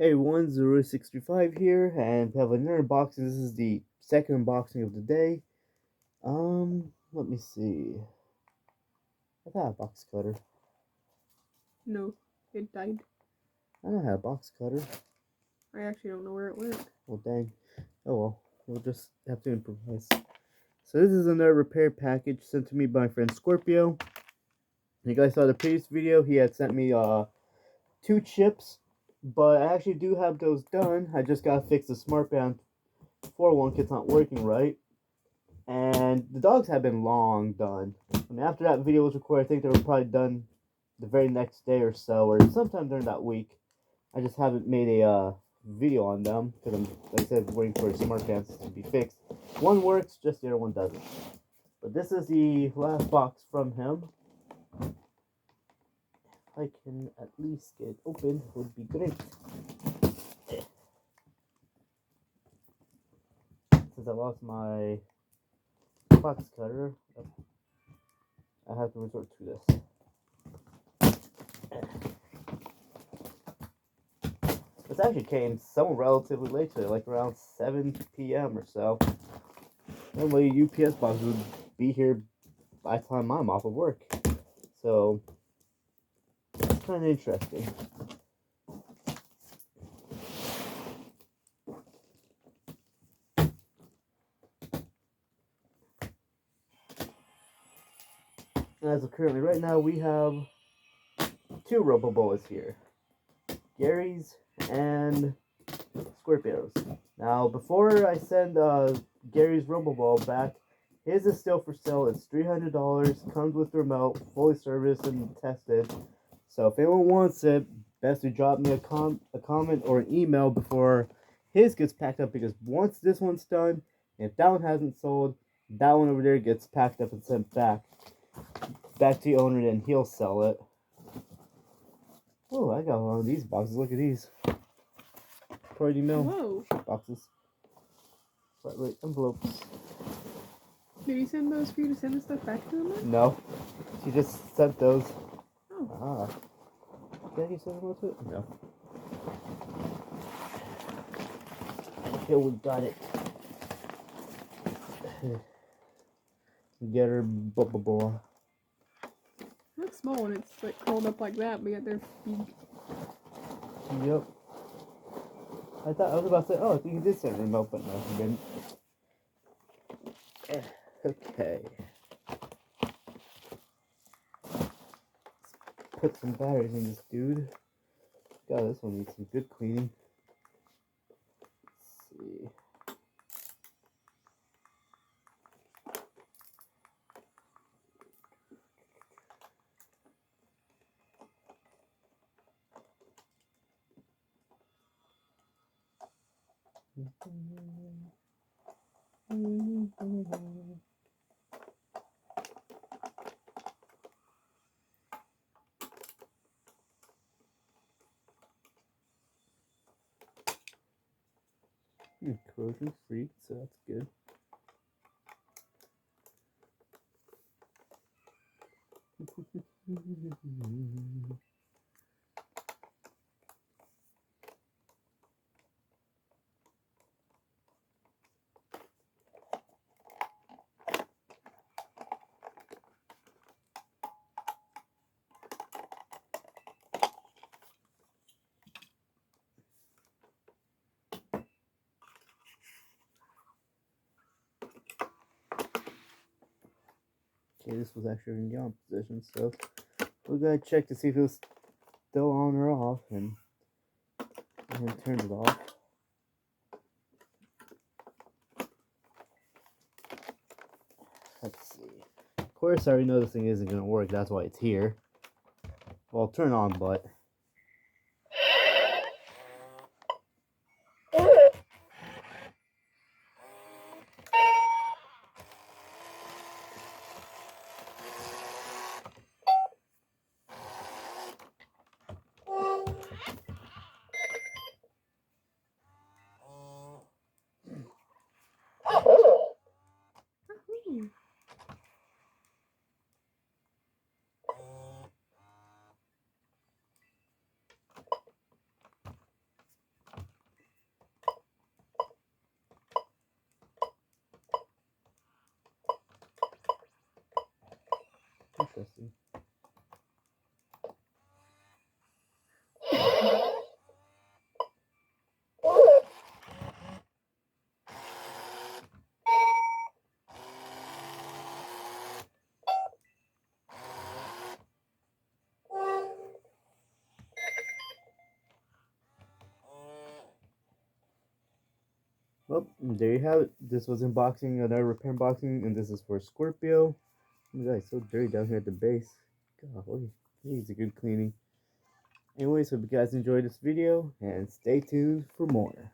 Hey, 1065 here, and we have another unboxing. This is the second unboxing of the day. Let me see. I thought I had a box cutter. No, it died. I don't have a box cutter. I actually don't know where it went. Well, dang. Oh well, we'll just have to improvise. So this is another repair package sent to me by my friend Scorpio. You guys saw the previous video. He had sent me 2 chips, but I actually do have those done. I just gotta fix the smart band 4 it's not working right. And the dogs have been long done. I mean, after that video was recorded, I think they were probably done the very next day or so, or sometime during that week. I just haven't made a video on them because I'm, like I said, waiting for smart cans to be fixed. One works, just the other one doesn't. But this is the last box from him. If I can at least get it open, it would be great. Since I lost my box cutter, I have to resort to this. This actually came so relatively late today, like around 7 p.m. or so. Normally, UPS box would be here by the time I'm off of work. So, it's kind of interesting. As of currently, right now, we have 2 RoboBoas here. Gary's and Scorpio's. Now, before I send Gary's RoboBoa back, his is still for sale. It's $300, comes with remote, fully serviced and tested. So if anyone wants it, best to drop me a comment or an email before his gets packed up, because once this one's done, if that one hasn't sold, that one over there gets packed up and sent back to the owner, then he'll sell it. Oh, I got one of these boxes. Look at these. Priority mail boxes. Right, envelopes. Did he send those for you to send the stuff back to him? No, she just sent those. Oh. Did he send them to it? No. Here we got it. Get her RoboBoa. It looks small when it's like curled up like that, but yet they're big. Yep. I was about to say, oh, I think he did send a remote, but no, he didn't. Okay. Let's put some batteries in this dude. God, this one needs some good cleaning. Let's see. Corrosion free, so that's good. Okay, this was actually in the on position, so we gotta check to see if it was still on or off, and then turn it off. Let's see. Of course, I already know this thing isn't gonna work. That's why it's here. Well, turn on, but. disgusting. Well, there you have it. This was unboxing, another repair unboxing, and this is for Scorpio. You guys, so dirty down here at the base. Golly, needs a good cleaning. Anyways, hope you guys enjoyed this video, and stay tuned for more.